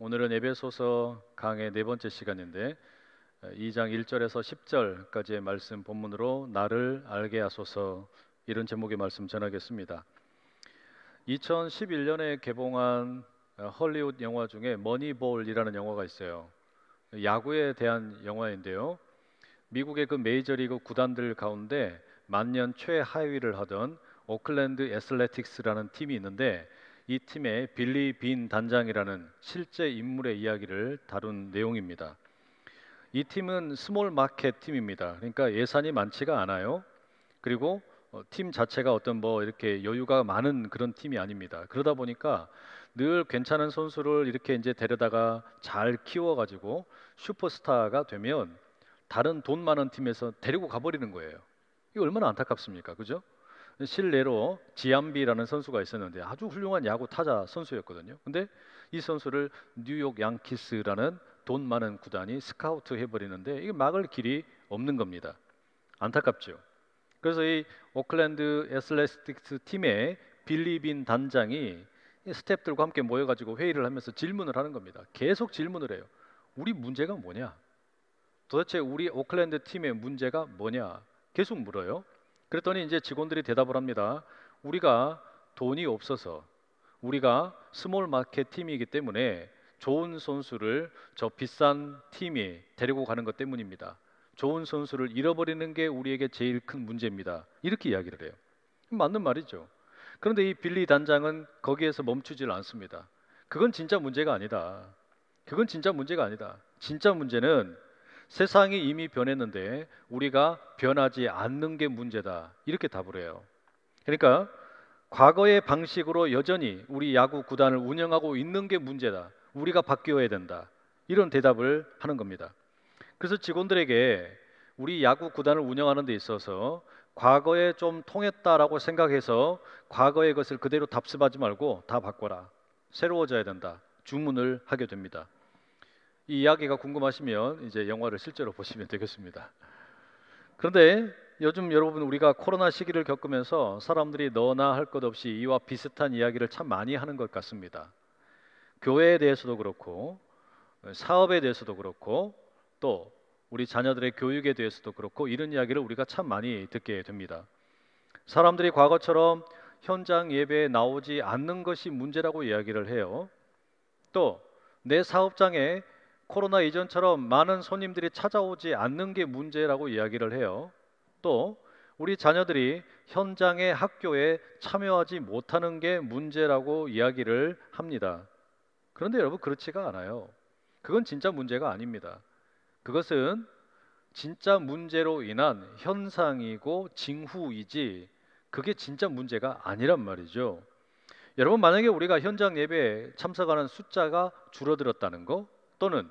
오늘은 에베소서 강의 네 번째 시간인데 2장 1절에서 10절까지의 말씀 본문으로 나를 알게 하소서, 이런 제목의 말씀 전하겠습니다. 2011년에 개봉한 헐리우드 영화 중에 머니볼이라는 영화가 있어요. 야구에 대한 영화인데요. 미국의 그 메이저리그 구단들 가운데 만년 최하위를 하던 오클랜드 애슬레틱스라는 팀이 있는데, 이 팀의 빌리 빈 단장이라는 실제 인물의 이야기를 다룬 내용입니다. 이 팀은 스몰 마켓 팀입니다. 그러니까 예산이 많지가 않아요. 그리고 팀 자체가 어떤 이렇게 여유가 많은 그런 팀이 아닙니다. 그러다 보니까 늘 괜찮은 선수를 이렇게 이제 데려다가 잘 키워가지고 슈퍼스타가 되면 다른 돈 많은 팀에서 데리고 가버리는 거예요. 이거 얼마나 안타깝습니까? 그죠? 실례로 지암비라는 선수가 있었는데 아주 훌륭한 야구 타자 선수였거든요. 근데 이 선수를 뉴욕 양키스라는 돈 많은 구단이 스카우트 해버리는데 이게 막을 길이 없는 겁니다. 안타깝죠. 그래서 이 오클랜드 애슬레틱스 팀의 빌리 빈 단장이 이 스태프들과 함께 모여가지고 회의를 하면서 질문을 하는 겁니다. 계속 질문을 해요. 우리 문제가 뭐냐? 도대체 우리 오클랜드 팀의 문제가 뭐냐? 계속 물어요. 그랬더니 이제 직원들이 대답을 합니다. 우리가 돈이 없어서, 우리가 스몰 마켓 팀이기 때문에 좋은 선수를 저 비싼 팀이 데리고 가는 것 때문입니다. 좋은 선수를 잃어버리는 게 우리에게 제일 큰 문제입니다. 이렇게 이야기를 해요. 맞는 말이죠. 그런데 이 빌리 단장은 거기에서 멈추질 않습니다. 그건 진짜 문제가 아니다. 그건 진짜 문제가 아니다. 진짜 문제는 세상이 이미 변했는데 우리가 변하지 않는 게 문제다, 이렇게 답을 해요. 그러니까 과거의 방식으로 여전히 우리 야구 구단을 운영하고 있는 게 문제다, 우리가 바뀌어야 된다, 이런 대답을 하는 겁니다. 그래서 직원들에게 우리 야구 구단을 운영하는 데 있어서 과거에 좀 통했다라고 생각해서 과거의 것을 그대로 답습하지 말고 다 바꿔라, 새로워져야 된다, 주문을 하게 됩니다. 이 이야기가 궁금하시면 이제 영화를 실제로 보시면 되겠습니다. 그런데 요즘 여러분, 우리가 코로나 시기를 겪으면서 사람들이 너나 할 것 없이 이와 비슷한 이야기를 참 많이 하는 것 같습니다. 교회에 대해서도 그렇고, 사업에 대해서도 그렇고, 또 우리 자녀들의 교육에 대해서도 그렇고, 이런 이야기를 우리가 참 많이 듣게 됩니다. 사람들이 과거처럼 현장 예배에 나오지 않는 것이 문제라고 이야기를 해요. 또 내 사업장에 코로나 이전처럼 많은 손님들이 찾아오지 않는 게 문제라고 이야기를 해요. 또 우리 자녀들이 현장의 학교에 참여하지 못하는 게 문제라고 이야기를 합니다. 그런데 여러분, 그렇지가 않아요. 그건 진짜 문제가 아닙니다. 그것은 진짜 문제로 인한 현상이고 징후이지, 그게 진짜 문제가 아니란 말이죠. 여러분, 만약에 우리가 현장 예배에 참석하는 숫자가 줄어들었다는 거, 또는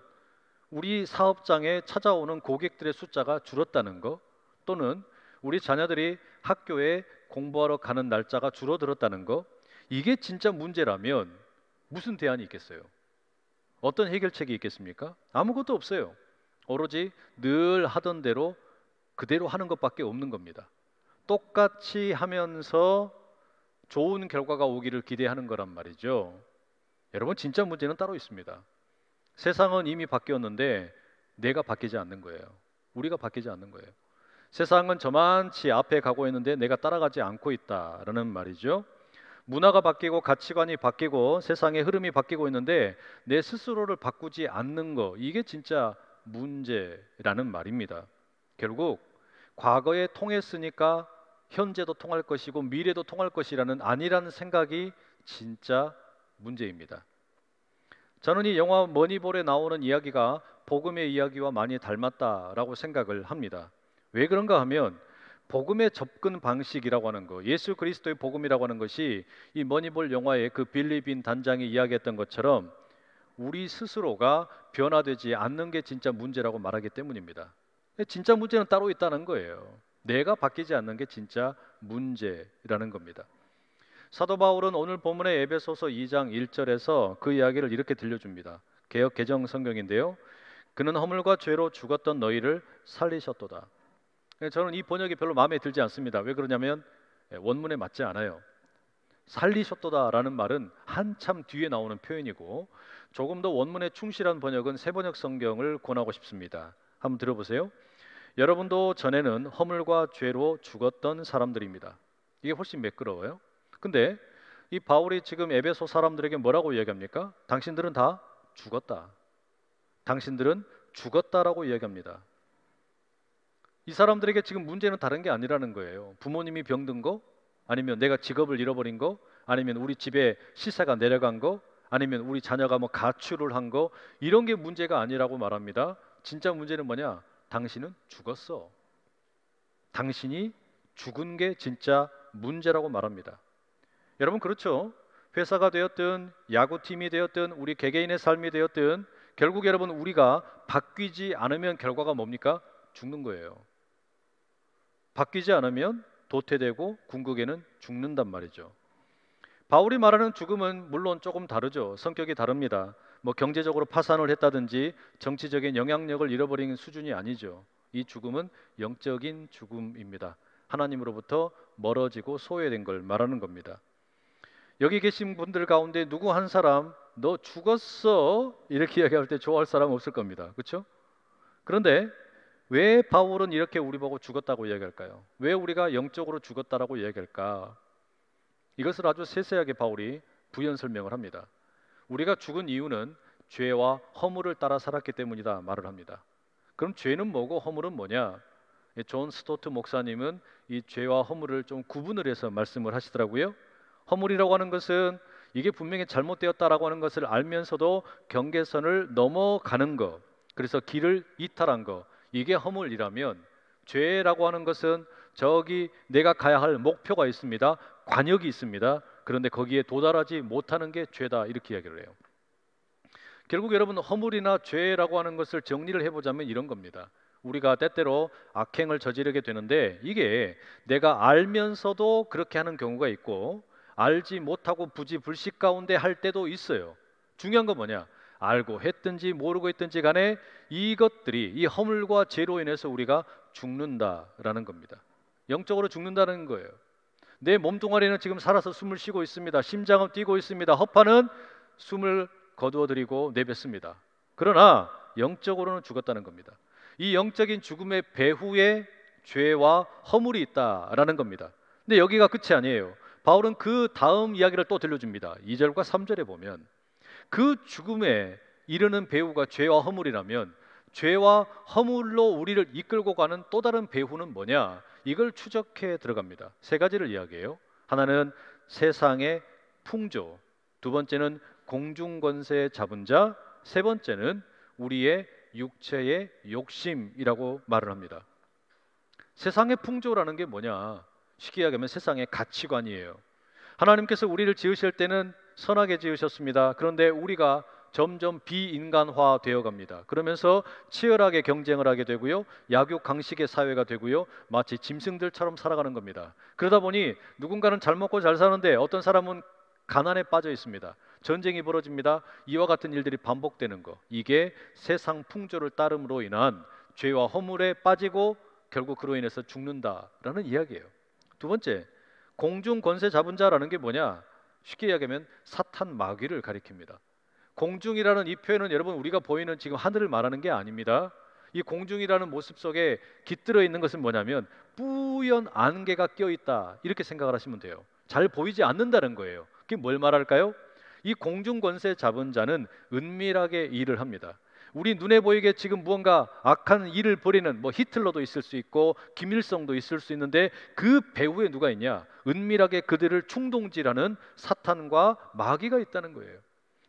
우리 사업장에 찾아오는 고객들의 숫자가 줄었다는 거, 또는 우리 자녀들이 학교에 공부하러 가는 날짜가 줄어들었다는 거, 이게 진짜 문제라면 무슨 대안이 있겠어요? 어떤 해결책이 있겠습니까? 아무것도 없어요. 오로지 늘 하던 대로 그대로 하는 것밖에 없는 겁니다. 똑같이 하면서 좋은 결과가 오기를 기대하는 거란 말이죠. 여러분, 진짜 문제는 따로 있습니다. 세상은 이미 바뀌었는데 내가 바뀌지 않는 거예요. 우리가 바뀌지 않는 거예요. 세상은 저만치 앞에 가고 있는데 내가 따라가지 않고 있다라는 말이죠. 문화가 바뀌고 가치관이 바뀌고 세상의 흐름이 바뀌고 있는데 내 스스로를 바꾸지 않는 거, 이게 진짜 문제라는 말입니다. 결국 과거에 통했으니까 현재도 통할 것이고 미래도 통할 것이라는 아니라는 생각이 진짜 문제입니다. 저는 이 영화 머니볼에 나오는 이야기가 복음의 이야기와 많이 닮았다라고 생각을 합니다. 왜 그런가 하면 복음의 접근 방식이라고 하는 거, 예수 그리스도의 복음이라고 하는 것이 이 머니볼 영화의 그 빌리 빈 단장이 이야기했던 것처럼 우리 스스로가 변화되지 않는 게 진짜 문제라고 말하기 때문입니다. 진짜 문제는 따로 있다는 거예요. 내가 바뀌지 않는 게 진짜 문제라는 겁니다. 사도 바울은 오늘 본문의 에베소서 2장 1절에서 그 이야기를 이렇게 들려줍니다. 개역 개정 성경인데요. 그는 허물과 죄로 죽었던 너희를 살리셨도다. 저는 이 번역이 별로 마음에 들지 않습니다. 왜 그러냐면 원문에 맞지 않아요. 살리셨도다라는 말은 한참 뒤에 나오는 표현이고, 조금 더 원문에 충실한 번역은 새번역 성경을 권하고 싶습니다. 한번 들어보세요. 여러분도 전에는 허물과 죄로 죽었던 사람들입니다. 이게 훨씬 매끄러워요. 근데 이 바울이 지금 에베소 사람들에게 뭐라고 이야기합니까? 당신들은 다 죽었다. 당신들은 죽었다라고 이야기합니다. 이 사람들에게 지금 문제는 다른 게 아니라는 거예요. 부모님이 병든 거, 아니면 내가 직업을 잃어버린 거, 아니면 우리 집에 시세가 내려간 거, 아니면 우리 자녀가 뭐 가출을 한 거, 이런 게 문제가 아니라고 말합니다. 진짜 문제는 뭐냐? 당신은 죽었어. 당신이 죽은 게 진짜 문제라고 말합니다. 여러분, 그렇죠? 회사가 되었든 야구팀이 되었든 우리 개개인의 삶이 되었든 결국 여러분, 우리가 바뀌지 않으면 결과가 뭡니까? 죽는 거예요. 바뀌지 않으면 도태되고 궁극에는 죽는단 말이죠. 바울이 말하는 죽음은 물론 조금 다르죠. 성격이 다릅니다. 뭐 경제적으로 파산을 했다든지 정치적인 영향력을 잃어버린 수준이 아니죠. 이 죽음은 영적인 죽음입니다. 하나님으로부터 멀어지고 소외된 걸 말하는 겁니다. 여기 계신 분들 가운데 누구 한 사람 너 죽었어 이렇게 이야기할 때 좋아할 사람 없을 겁니다. 그렇죠? 그런데 왜 바울은 이렇게 우리 보고 죽었다고 이야기할까요? 왜 우리가 영적으로 죽었다라고 이야기할까? 이것을 아주 세세하게 바울이 부연 설명을 합니다. 우리가 죽은 이유는 죄와 허물을 따라 살았기 때문이다 말을 합니다. 그럼 죄는 뭐고 허물은 뭐냐? 존 스토트 목사님은 이 죄와 허물을 좀 구분을 해서 말씀을 하시더라고요. 허물이라고 하는 것은 이게 분명히 잘못되었다라고 하는 것을 알면서도 경계선을 넘어가는 것, 그래서 길을 이탈한 것, 이게 허물이라면, 죄라고 하는 것은 저기 내가 가야 할 목표가 있습니다. 관역이 있습니다. 그런데 거기에 도달하지 못하는 게 죄다, 이렇게 이야기를 해요. 결국 여러분, 허물이나 죄라고 하는 것을 정리를 해보자면 이런 겁니다. 우리가 때때로 악행을 저지르게 되는데 이게 내가 알면서도 그렇게 하는 경우가 있고 알지 못하고 부지불식 가운데 할 때도 있어요. 중요한 건 뭐냐? 알고 했든지 모르고 했든지 간에 이것들이, 이 허물과 죄로 인해서 우리가 죽는다라는 겁니다. 영적으로 죽는다는 거예요. 내 몸뚱아리는 지금 살아서 숨을 쉬고 있습니다. 심장은 뛰고 있습니다. 허파는 숨을 거두어들이고 내뱉습니다. 그러나 영적으로는 죽었다는 겁니다. 이 영적인 죽음의 배후에 죄와 허물이 있다라는 겁니다. 근데 여기가 끝이 아니에요. 바울은 그 다음 이야기를 또 들려줍니다. 2절과 3절에 보면 그 죽음에 이르는 배후가 죄와 허물이라면 죄와 허물로 우리를 이끌고 가는 또 다른 배후는 뭐냐? 이걸 추적해 들어갑니다. 세 가지를 이야기해요. 하나는 세상의 풍조, 두 번째는 공중권세 잡은 자, 세 번째는 우리의 육체의 욕심이라고 말을 합니다. 세상의 풍조라는 게 뭐냐? 쉽게 이야기하면 세상의 가치관이에요. 하나님께서 우리를 지으실 때는 선하게 지으셨습니다. 그런데 우리가 점점 비인간화 되어 갑니다. 그러면서 치열하게 경쟁을 하게 되고요, 약육 강식의 사회가 되고요, 마치 짐승들처럼 살아가는 겁니다. 그러다 보니 누군가는 잘 먹고 잘 사는데 어떤 사람은 가난에 빠져 있습니다. 전쟁이 벌어집니다. 이와 같은 일들이 반복되는 거, 이게 세상 풍조를 따름으로 인한 죄와 허물에 빠지고 결국 그로 인해서 죽는다라는 이야기예요. 두 번째, 공중 권세 잡은 자라는 게 뭐냐? 쉽게 이야기하면 사탄 마귀를 가리킵니다. 공중이라는 이 표현은 여러분, 우리가 보이는 지금 하늘을 말하는 게 아닙니다. 이 공중이라는 모습 속에 깃들어 있는 것은 뭐냐면 뿌연 안개가 껴있다, 이렇게 생각을 하시면 돼요. 잘 보이지 않는다는 거예요. 그게 뭘 말할까요? 이 공중 권세 잡은 자는 은밀하게 일을 합니다. 우리 눈에 보이게 지금 무언가 악한 일을 벌이는 뭐 히틀러도 있을 수 있고 김일성도 있을 수 있는데 그 배후에 누가 있냐? 은밀하게 그들을 충동질하는 사탄과 마귀가 있다는 거예요.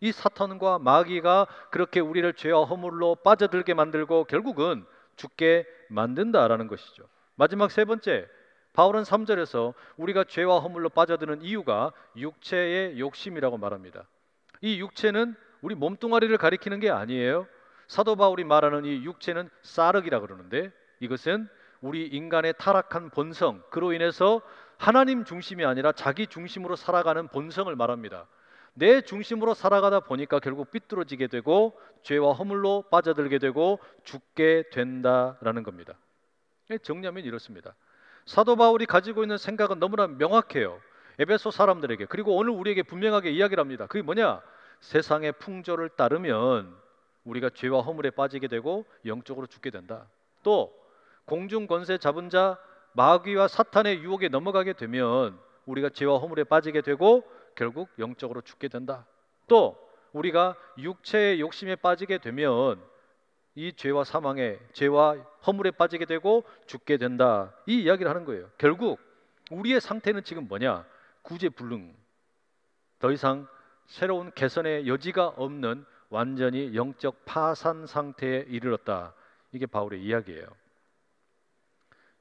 이 사탄과 마귀가 그렇게 우리를 죄와 허물로 빠져들게 만들고 결국은 죽게 만든다라는 것이죠. 마지막 세 번째, 바울은 3절에서 우리가 죄와 허물로 빠져드는 이유가 육체의 욕심이라고 말합니다. 이 육체는 우리 몸뚱아리를 가리키는 게 아니에요. 사도 바울이 말하는 이 육체는 사륵이라 그러는데 이것은 우리 인간의 타락한 본성, 그로 인해서 하나님 중심이 아니라 자기 중심으로 살아가는 본성을 말합니다. 내 중심으로 살아가다 보니까 결국 삐뚤어지게 되고 죄와 허물로 빠져들게 되고 죽게 된다라는 겁니다. 정리하면 이렇습니다. 사도 바울이 가지고 있는 생각은 너무나 명확해요. 에베소 사람들에게, 그리고 오늘 우리에게 분명하게 이야기를 합니다. 그게 뭐냐? 세상의 풍조를 따르면 우리가 죄와 허물에 빠지게 되고 영적으로 죽게 된다. 또 공중 권세 잡은 자 마귀와 사탄의 유혹에 넘어가게 되면 우리가 죄와 허물에 빠지게 되고 결국 영적으로 죽게 된다. 또 우리가 육체의 욕심에 빠지게 되면 이 죄와 사망에, 죄와 허물에 빠지게 되고 죽게 된다. 이 이야기를 하는 거예요. 결국 우리의 상태는 지금 뭐냐? 구제불능, 더 이상 새로운 개선의 여지가 없는 완전히 영적 파산 상태에 이르렀다. 이게 바울의 이야기예요.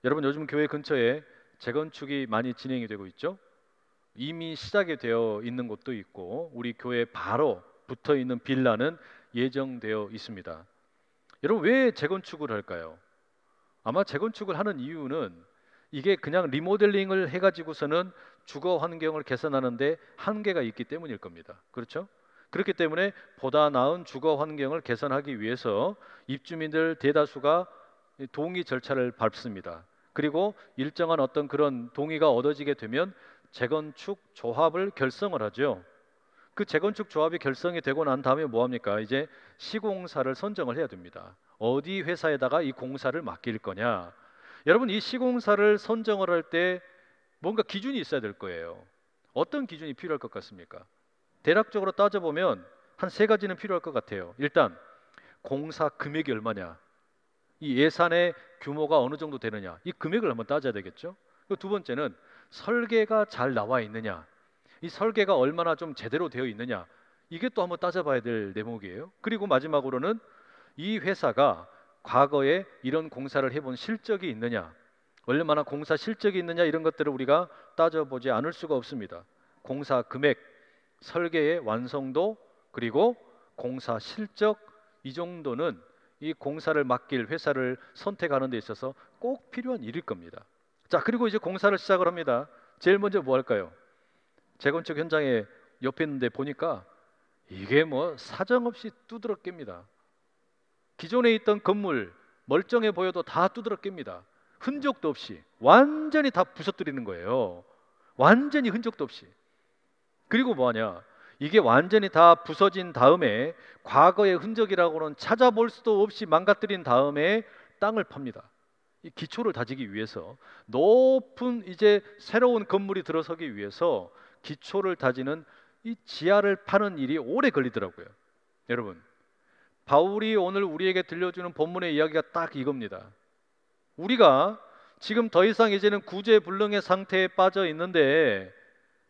여러분, 요즘 교회 근처에 재건축이 많이 진행이 되고 있죠. 이미 시작이 되어 있는 곳도 있고 우리 교회 바로 붙어 있는 빌라는 예정되어 있습니다. 여러분, 왜 재건축을 할까요? 아마 재건축을 하는 이유는 이게 그냥 리모델링을 해가지고서는 주거 환경을 개선하는데 한계가 있기 때문일 겁니다. 그렇죠? 그렇기 때문에 보다 나은 주거 환경을 개선하기 위해서 입주민들 대다수가 동의 절차를 밟습니다. 그리고 일정한 어떤 그런 동의가 얻어지게 되면 재건축 조합을 결성을 하죠. 그 재건축 조합이 결성이 되고 난 다음에 뭐 합니까? 이제 시공사를 선정을 해야 됩니다. 어디 회사에다가 이 공사를 맡길 거냐? 여러분, 이 시공사를 선정을 할 때 뭔가 기준이 있어야 될 거예요. 어떤 기준이 필요할 것 같습니까? 대략적으로 따져보면 한 세 가지는 필요할 것 같아요. 일단 공사 금액이 얼마냐, 이 예산의 규모가 어느 정도 되느냐, 이 금액을 한번 따져야 되겠죠. 두 번째는 설계가 잘 나와 있느냐, 이 설계가 얼마나 좀 제대로 되어 있느냐, 이게 또 한번 따져봐야 될 대목이에요. 그리고 마지막으로는 이 회사가 과거에 이런 공사를 해본 실적이 있느냐, 얼마나 공사 실적이 있느냐, 이런 것들을 우리가 따져보지 않을 수가 없습니다. 공사 금액, 설계의 완성도, 그리고 공사 실적, 이 정도는 이 공사를 맡길 회사를 선택하는 데 있어서 꼭 필요한 일일 겁니다. 자, 그리고 이제 공사를 시작을 합니다. 제일 먼저 뭐 할까요? 재건축 현장에 옆에 있는데 보니까 이게 뭐 사정없이 두드러 깹니다. 기존에 있던 건물 멀쩡해 보여도 다 두드러 깹니다. 흔적도 없이 완전히 다 부서뜨리는 거예요. 완전히 흔적도 없이. 그리고 뭐하냐, 이게 완전히 다 부서진 다음에 과거의 흔적이라고는 찾아볼 수도 없이 망가뜨린 다음에 땅을 팝니다. 이 기초를 다지기 위해서, 높은 이제 새로운 건물이 들어서기 위해서 기초를 다지는 이 지하를 파는 일이 오래 걸리더라고요. 여러분, 바울이 오늘 우리에게 들려주는 본문의 이야기가 딱 이겁니다. 우리가 지금 더 이상 이제는 구제불능의 상태에 빠져 있는데,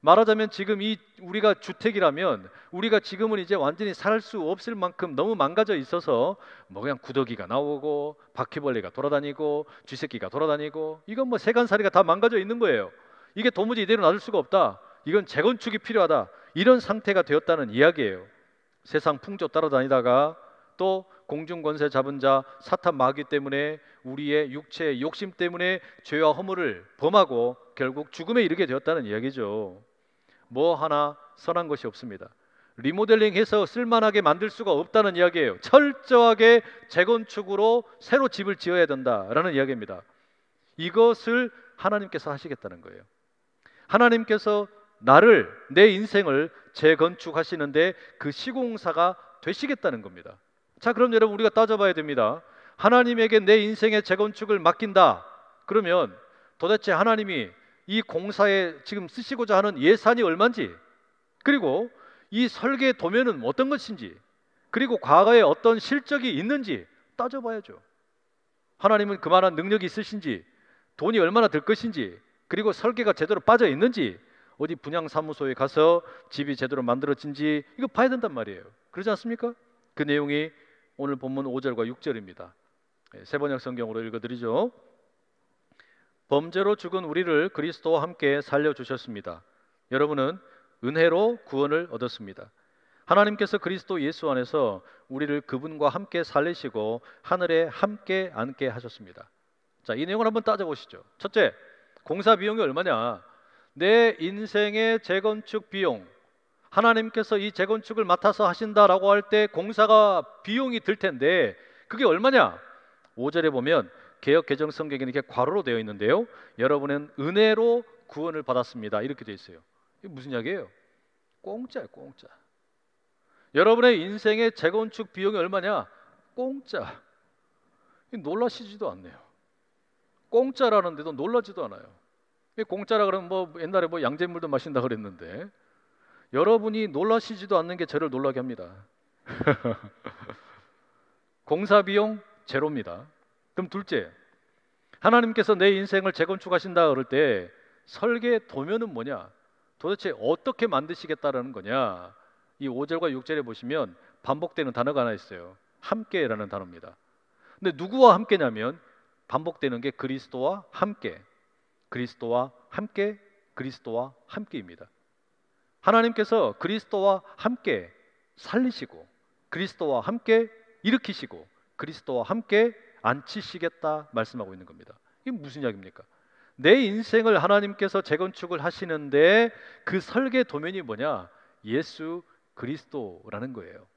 말하자면 지금 이 우리가 주택이라면 우리가 지금은 이제 완전히 살 수 없을 만큼 너무 망가져 있어서 뭐 그냥 구더기가 나오고 바퀴벌레가 돌아다니고 쥐새끼가 돌아다니고, 이건 뭐 세간살이가 다 망가져 있는 거예요. 이게 도무지 이대로 놔둘 수가 없다, 이건 재건축이 필요하다, 이런 상태가 되었다는 이야기예요. 세상 풍조 따라다니다가 또 공중권세 잡은 자 사탄 마귀 때문에, 우리의 육체의 욕심 때문에 죄와 허물을 범하고 결국 죽음에 이르게 되었다는 이야기죠. 뭐 하나 선한 것이 없습니다. 리모델링해서 쓸만하게 만들 수가 없다는 이야기예요. 철저하게 재건축으로 새로 집을 지어야 된다라는 이야기입니다. 이것을 하나님께서 하시겠다는 거예요. 하나님께서 나를, 내 인생을 재건축하시는데 그 시공사가 되시겠다는 겁니다. 자, 그럼 여러분, 우리가 따져봐야 됩니다. 하나님에게 내 인생의 재건축을 맡긴다. 그러면 도대체 하나님이 이 공사에 지금 쓰시고자 하는 예산이 얼마인지, 그리고 이 설계 도면은 어떤 것인지, 그리고 과거에 어떤 실적이 있는지 따져봐야죠. 하나님은 그만한 능력이 있으신지, 돈이 얼마나 들 것인지, 그리고 설계가 제대로 빠져 있는지, 어디 분양사무소에 가서 집이 제대로 만들어진지 이거 봐야 된단 말이에요. 그러지 않습니까? 그 내용이 오늘 본문 5절과 6절입니다. 세번역 성경으로 읽어드리죠. 범죄로 죽은 우리를 그리스도와 함께 살려주셨습니다. 여러분은 은혜로 구원을 얻었습니다. 하나님께서 그리스도 예수 안에서 우리를 그분과 함께 살리시고 하늘에 함께 앉게 하셨습니다. 자, 이 내용을 한번 따져보시죠. 첫째, 공사 비용이 얼마냐? 내 인생의 재건축 비용, 하나님께서 이 재건축을 맡아서 하신다라고 할 때 공사가 비용이 들 텐데 그게 얼마냐? 5절에 보면 개역 개정 성경에는 이렇게 괄호로 되어 있는데요, 여러분은 은혜로 구원을 받았습니다, 이렇게 되어 있어요. 이게 무슨 이야기예요? 공짜예요, 공짜. 여러분의 인생의 재건축 비용이 얼마냐? 공짜. 놀라시지도 않네요. 공짜라는데도 놀라지도 않아요. 공짜라 그러면 뭐 옛날에 뭐 양잿물도 마신다 그랬는데 여러분이 놀라시지도 않는 게 저를 놀라게 합니다. 공사 비용 제로입니다. 그럼 둘째, 하나님께서 내 인생을 재건축하신다 그럴 때 설계 도면은 뭐냐? 도대체 어떻게 만드시겠다라는 거냐? 이 5절과 6절에 보시면 반복되는 단어가 하나 있어요. 함께라는 단어입니다. 근데 누구와 함께냐면 반복되는 게 그리스도와 함께, 그리스도와 함께, 그리스도와 함께입니다. 하나님께서 그리스도와 함께 살리시고 그리스도와 함께 일으키시고 그리스도와 함께 앉히시겠다 말씀하고 있는 겁니다. 이게 무슨 이야기입니까? 내 인생을 하나님께서 재건축을 하시는데 그 설계 도면이 뭐냐? 예수 그리스도라는 거예요.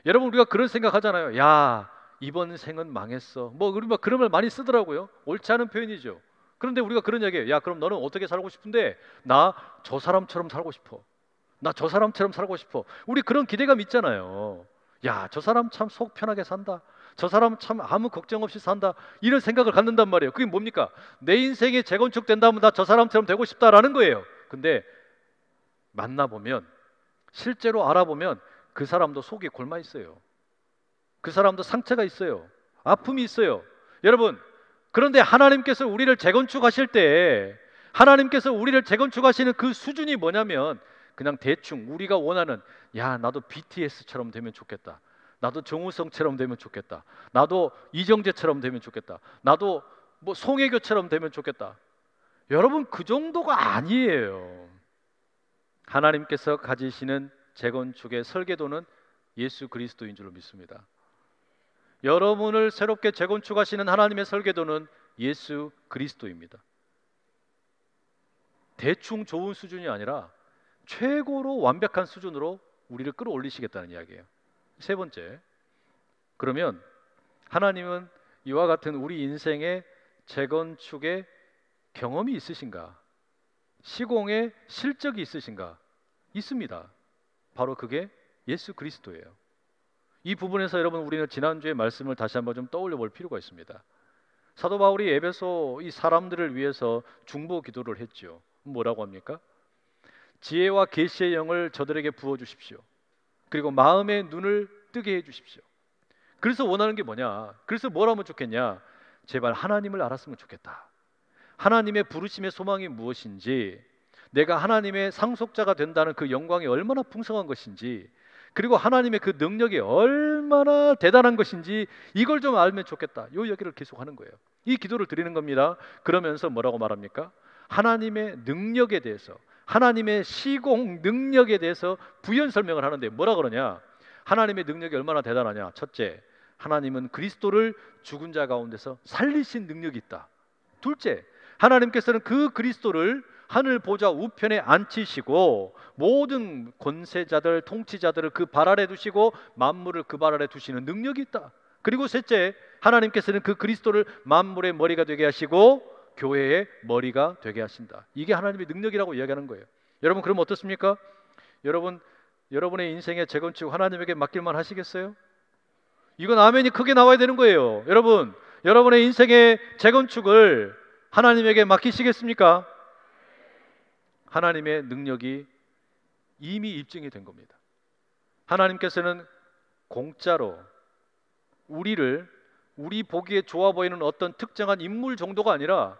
여러분, 우리가 그런 생각하잖아요. 야, 이번 생은 망했어. 뭐 그런 말 많이 쓰더라고요. 옳지 않은 표현이죠. 그런데 우리가 그런 얘기해요. 야, 그럼 너는 어떻게 살고 싶은데? 나 저 사람처럼 살고 싶어. 나 저 사람처럼 살고 싶어. 우리 그런 기대감 있잖아요. 야, 저 사람 참 속 편하게 산다. 저 사람 참 아무 걱정 없이 산다. 이런 생각을 갖는단 말이에요. 그게 뭡니까? 내 인생이 재건축된다면 나 저 사람처럼 되고 싶다라는 거예요. 근데 만나보면, 실제로 알아보면 그 사람도 속이 골마 있어요. 그 사람도 상처가 있어요. 아픔이 있어요. 여러분, 그런데 하나님께서 우리를 재건축하실 때 하나님께서 우리를 재건축하시는 그 수준이 뭐냐면 그냥 대충 우리가 원하는, 야, 나도 BTS처럼 되면 좋겠다. 나도 정우성처럼 되면 좋겠다. 나도 이정재처럼 되면 좋겠다. 나도 뭐 송혜교처럼 되면 좋겠다. 여러분, 그 정도가 아니에요. 하나님께서 가지시는 재건축의 설계도는 예수 그리스도인 줄로 믿습니다. 여러분을 새롭게 재건축하시는 하나님의 설계도는 예수 그리스도입니다. 대충 좋은 수준이 아니라 최고로 완벽한 수준으로 우리를 끌어올리시겠다는 이야기예요. 세 번째, 그러면 하나님은 이와 같은 우리 인생의 재건축의 경험이 있으신가? 시공의 실적이 있으신가? 있습니다. 바로 그게 예수 그리스도예요. 이 부분에서 여러분, 우리는 지난주의 말씀을 다시 한번 좀 떠올려 볼 필요가 있습니다. 사도 바울이 에베소 이 사람들을 위해서 중보 기도를 했죠. 뭐라고 합니까? 지혜와 계시의 영을 저들에게 부어 주십시오. 그리고 마음의 눈을 뜨게 해 주십시오. 그래서 원하는 게 뭐냐? 그래서 뭘 하면 좋겠냐? 제발 하나님을 알았으면 좋겠다. 하나님의 부르심의 소망이 무엇인지, 내가 하나님의 상속자가 된다는 그 영광이 얼마나 풍성한 것인지, 그리고 하나님의 그 능력이 얼마나 대단한 것인지 이걸 좀 알면 좋겠다. 이 얘기를 계속 하는 거예요. 이 기도를 드리는 겁니다. 그러면서 뭐라고 말합니까? 하나님의 능력에 대해서, 하나님의 시공 능력에 대해서 부연 설명을 하는데 뭐라 그러냐? 하나님의 능력이 얼마나 대단하냐? 첫째, 하나님은 그리스도를 죽은 자 가운데서 살리신 능력이 있다. 둘째, 하나님께서는 그 그리스도를 하늘 보좌 우편에 앉히시고 모든 권세자들, 통치자들을 그 발 아래 두시고 만물을 그 발 아래 두시는 능력이 있다. 그리고 셋째, 하나님께서는 그 그리스도를 만물의 머리가 되게 하시고 교회의 머리가 되게 하신다. 이게 하나님의 능력이라고 이야기하는 거예요. 여러분, 그럼 어떻습니까? 여러분의 인생의 재건축 하나님에게 맡길만 하시겠어요? 이건 아멘이 크게 나와야 되는 거예요. 여러분의 인생의 재건축을 하나님에게 맡기시겠습니까? 하나님의 능력이 이미 입증이 된 겁니다. 하나님께서는 공짜로 우리 보기에 좋아 보이는 어떤 특정한 인물 정도가 아니라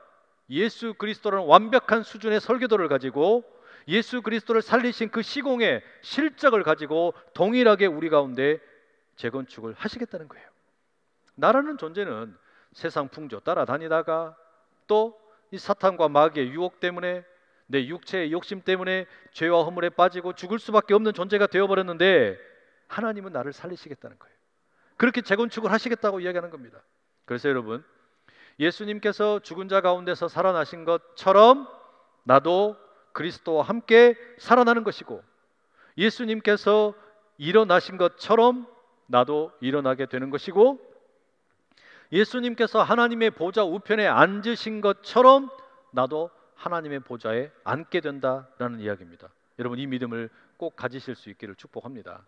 예수 그리스도라는 완벽한 수준의 설계도를 가지고 예수 그리스도를 살리신 그 시공의 실적을 가지고 동일하게 우리 가운데 재건축을 하시겠다는 거예요. 나라는 존재는 세상 풍조 따라다니다가 또 이 사탄과 마귀의 유혹 때문에, 내 육체의 욕심 때문에 죄와 허물에 빠지고 죽을 수밖에 없는 존재가 되어버렸는데 하나님은 나를 살리시겠다는 거예요. 그렇게 재건축을 하시겠다고 이야기하는 겁니다. 그래서 여러분, 예수님께서 죽은 자 가운데서 살아나신 것처럼 나도 그리스도와 함께 살아나는 것이고, 예수님께서 일어나신 것처럼 나도 일어나게 되는 것이고, 예수님께서 하나님의 보좌 우편에 앉으신 것처럼 나도 하나님의 보좌에 앉게 된다라는 이야기입니다. 여러분, 이 믿음을 꼭 가지실 수 있기를 축복합니다.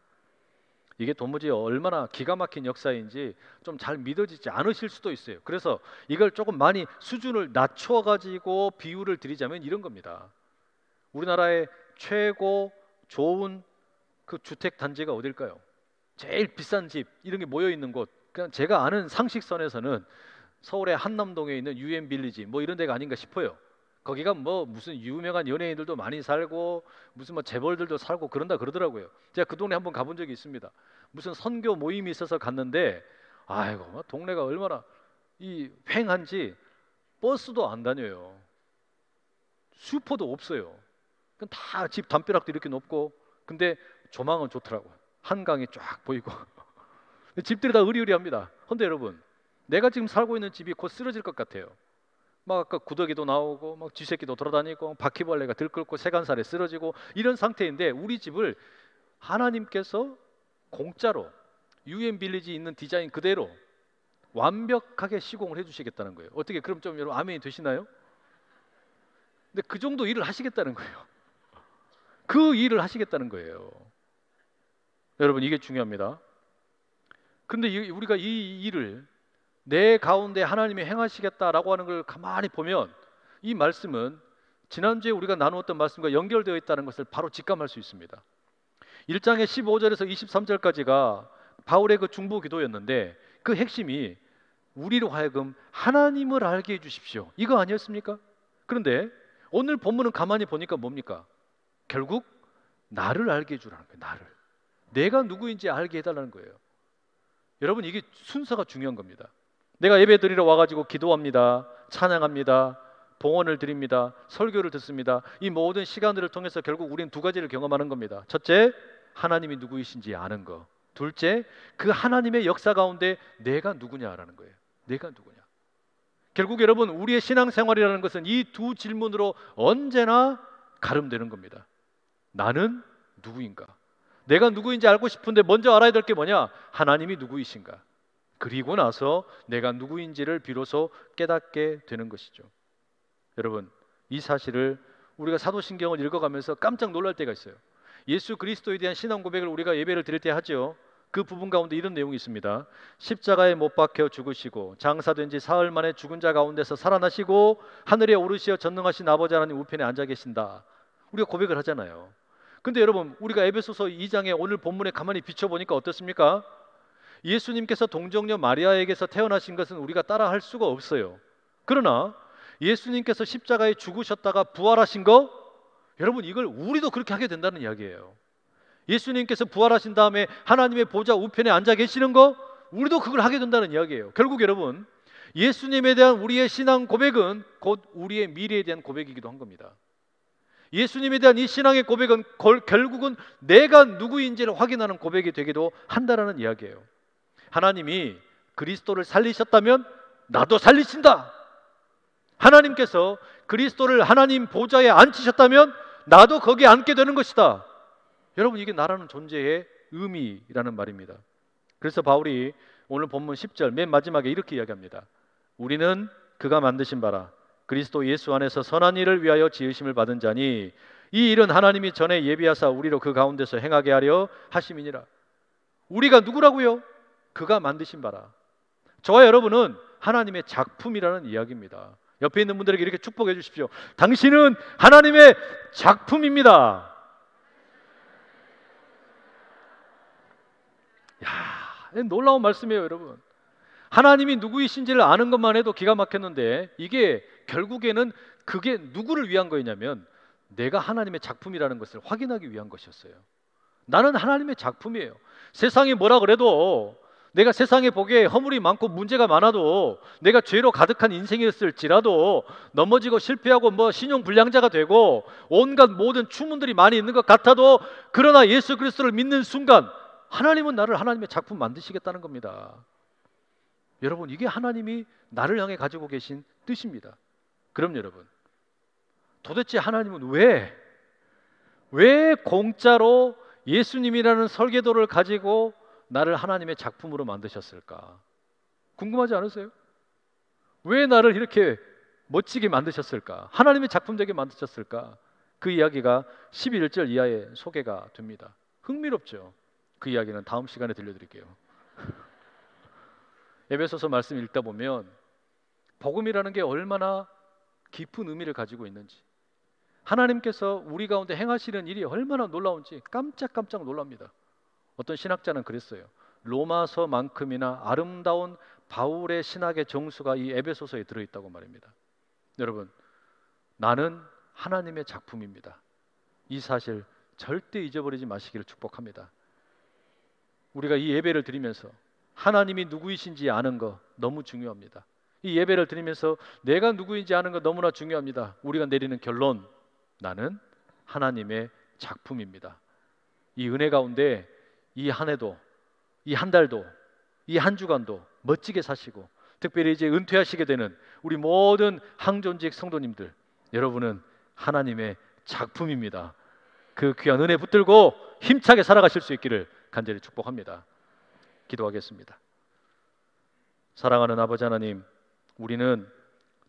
이게 도무지 얼마나 기가 막힌 역사인지 좀 잘 믿어지지 않으실 수도 있어요. 그래서 이걸 조금 많이 수준을 낮춰 가지고 비유를 드리자면 이런 겁니다. 우리나라의 최고 좋은 그 주택 단지가 어딜까요? 제일 비싼 집 이런 게 모여 있는 곳. 그냥 제가 아는 상식선에서는 서울의 한남동에 있는 유엔빌리지 뭐 이런 데가 아닌가 싶어요. 거기가 뭐 무슨 유명한 연예인들도 많이 살고 무슨 뭐 재벌들도 살고 그런다 그러더라고요. 제가 그 동네 한번 가본 적이 있습니다. 무슨 선교 모임이 있어서 갔는데 아이고 동네가 얼마나 이 횡한지 버스도 안 다녀요. 슈퍼도 없어요. 다 집 담벼락도 이렇게 높고 근데 조망은 좋더라고요. 한강이 쫙 보이고 집들이 다 으리으리합니다. 근데 여러분, 내가 지금 살고 있는 집이 곧 쓰러질 것 같아요. 막 아까 구더기도 나오고 막 쥐새끼도 돌아다니고 바퀴벌레가 들끓고 세간살에 쓰러지고 이런 상태인데 우리 집을 하나님께서 공짜로 유엔빌리지 있는 디자인 그대로 완벽하게 시공을 해주시겠다는 거예요. 어떻게 그럼 좀 여러분 아멘이 되시나요? 근데 그 정도 일을 하시겠다는 거예요. 그 일을 하시겠다는 거예요. 여러분, 이게 중요합니다. 그런데 우리가 이 일을 내 가운데 하나님이 행하시겠다라고 하는 걸 가만히 보면 이 말씀은 지난주에 우리가 나누었던 말씀과 연결되어 있다는 것을 바로 직감할 수 있습니다. 1장의 15절에서 23절까지가 바울의 그 중보 기도였는데 그 핵심이 우리로 하여금 하나님을 알게 해주십시오, 이거 아니었습니까? 그런데 오늘 본문은 가만히 보니까 뭡니까? 결국 나를 알게 해주라는 거예요. 나를, 내가 누구인지 알게 해달라는 거예요. 여러분, 이게 순서가 중요한 겁니다. 내가 예배 드리러 와가지고 기도합니다, 찬양합니다, 봉헌을 드립니다, 설교를 듣습니다. 이 모든 시간들을 통해서 결국 우리는 두 가지를 경험하는 겁니다. 첫째, 하나님이 누구이신지 아는 거. 둘째, 그 하나님의 역사 가운데 내가 누구냐라는 거예요. 내가 누구냐. 결국 여러분, 우리의 신앙생활이라는 것은 이 두 질문으로 언제나 가름되는 겁니다. 나는 누구인가? 내가 누구인지 알고 싶은데 먼저 알아야 될 게 뭐냐? 하나님이 누구이신가? 그리고 나서 내가 누구인지를 비로소 깨닫게 되는 것이죠. 여러분, 이 사실을 우리가 사도신경을 읽어가면서 깜짝 놀랄 때가 있어요. 예수 그리스도에 대한 신앙 고백을 우리가 예배를 드릴 때 하죠. 그 부분 가운데 이런 내용이 있습니다. 십자가에 못 박혀 죽으시고 장사된 지 사흘 만에 죽은 자 가운데서 살아나시고 하늘에 오르시어 전능하신 아버지 하나님 우편에 앉아 계신다. 우리가 고백을 하잖아요. 근데 여러분, 우리가 에베소서 2장에 오늘 본문에 가만히 비춰보니까 어떻습니까? 예수님께서 동정녀 마리아에게서 태어나신 것은 우리가 따라할 수가 없어요. 그러나 예수님께서 십자가에 죽으셨다가 부활하신 거, 여러분, 이걸 우리도 그렇게 하게 된다는 이야기예요. 예수님께서 부활하신 다음에 하나님의 보좌 우편에 앉아 계시는 거, 우리도 그걸 하게 된다는 이야기예요. 결국 여러분, 예수님에 대한 우리의 신앙 고백은 곧 우리의 미래에 대한 고백이기도 한 겁니다. 예수님에 대한 이 신앙의 고백은 결국은 내가 누구인지를 확인하는 고백이 되기도 한다는 이야기예요. 하나님이 그리스도를 살리셨다면 나도 살리신다. 하나님께서 그리스도를 하나님 보좌에 앉히셨다면 나도 거기에 앉게 되는 것이다. 여러분, 이게 나라는 존재의 의미라는 말입니다. 그래서 바울이 오늘 본문 10절 맨 마지막에 이렇게 이야기합니다. 우리는 그가 만드신 바라 그리스도 예수 안에서 선한 일을 위하여 지으심을 받은 자니 이 일은 하나님이 전에 예비하사 우리로 그 가운데서 행하게 하려 하심이니라. 우리가 누구라고요? 그가 만드신 바라. 저와 여러분은 하나님의 작품이라는 이야기입니다. 옆에 있는 분들에게 이렇게 축복해 주십시오. 당신은 하나님의 작품입니다. 야, 놀라운 말씀이에요, 여러분. 하나님이 누구이신지를 아는 것만 해도 기가 막혔는데 이게 결국에는 그게 누구를 위한 거였냐면 내가 하나님의 작품이라는 것을 확인하기 위한 것이었어요. 나는 하나님의 작품이에요. 세상이 뭐라 그래도, 내가 세상에 보기에 허물이 많고 문제가 많아도, 내가 죄로 가득한 인생이었을지라도, 넘어지고 실패하고 뭐 신용불량자가 되고 온갖 모든 추문들이 많이 있는 것 같아도, 그러나 예수 그리스도를 믿는 순간 하나님은 나를 하나님의 작품 만드시겠다는 겁니다. 여러분, 이게 하나님이 나를 향해 가지고 계신 뜻입니다. 그럼 여러분, 도대체 하나님은 왜 공짜로 예수님이라는 설계도를 가지고 나를 하나님의 작품으로 만드셨을까? 궁금하지 않으세요? 왜 나를 이렇게 멋지게 만드셨을까? 하나님의 작품 되게 만드셨을까? 그 이야기가 11절 이하에 소개가 됩니다. 흥미롭죠? 그 이야기는 다음 시간에 들려드릴게요. 에베소서 말씀 읽다 보면 복음이라는 게 얼마나 깊은 의미를 가지고 있는지, 하나님께서 우리 가운데 행하시는 일이 얼마나 놀라운지 깜짝깜짝 놀랍니다. 어떤 신학자는 그랬어요. 로마서만큼이나 아름다운 바울의 신학의 정수가 이 에베소서에 들어있다고 말입니다. 여러분, 나는 하나님의 작품입니다. 이 사실 절대 잊어버리지 마시기를 축복합니다. 우리가 이 예배를 드리면서 하나님이 누구이신지 아는 거 너무 중요합니다. 이 예배를 드리면서 내가 누구인지 아는 거 너무나 중요합니다. 우리가 내리는 결론, 나는 하나님의 작품입니다. 이 은혜 가운데 이 한 해도, 이 한 달도, 이 한 주간도 멋지게 사시고, 특별히 이제 은퇴하시게 되는 우리 모든 항존직 성도님들, 여러분은 하나님의 작품입니다. 그 귀한 은혜 붙들고 힘차게 살아가실 수 있기를 간절히 축복합니다. 기도하겠습니다. 사랑하는 아버지 하나님, 우리는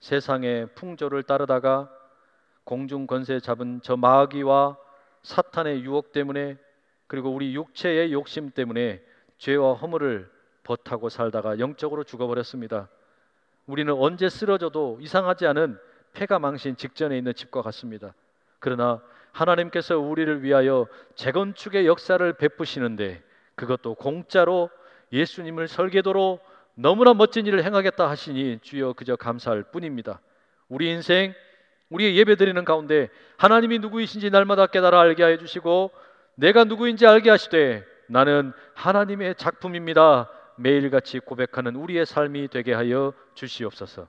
세상의 풍조를 따르다가 공중 권세 잡은 저 마귀와 사탄의 유혹 때문에, 그리고 우리 육체의 욕심 때문에 죄와 허물을 버타고 살다가 영적으로 죽어버렸습니다. 우리는 언제 쓰러져도 이상하지 않은 폐가 망신 직전에 있는 집과 같습니다. 그러나 하나님께서 우리를 위하여 재건축의 역사를 베푸시는데, 그것도 공짜로 예수님을 설계도로 너무나 멋진 일을 행하겠다 하시니 주여 그저 감사할 뿐입니다. 우리 인생, 우리의 예배드리는 가운데 하나님이 누구이신지 날마다 깨달아 알게 하여 주시고, 내가 누구인지 알게 하시되 나는 하나님의 작품입니다, 매일같이 고백하는 우리의 삶이 되게 하여 주시옵소서.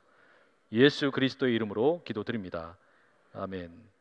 예수 그리스도의 이름으로 기도드립니다. 아멘.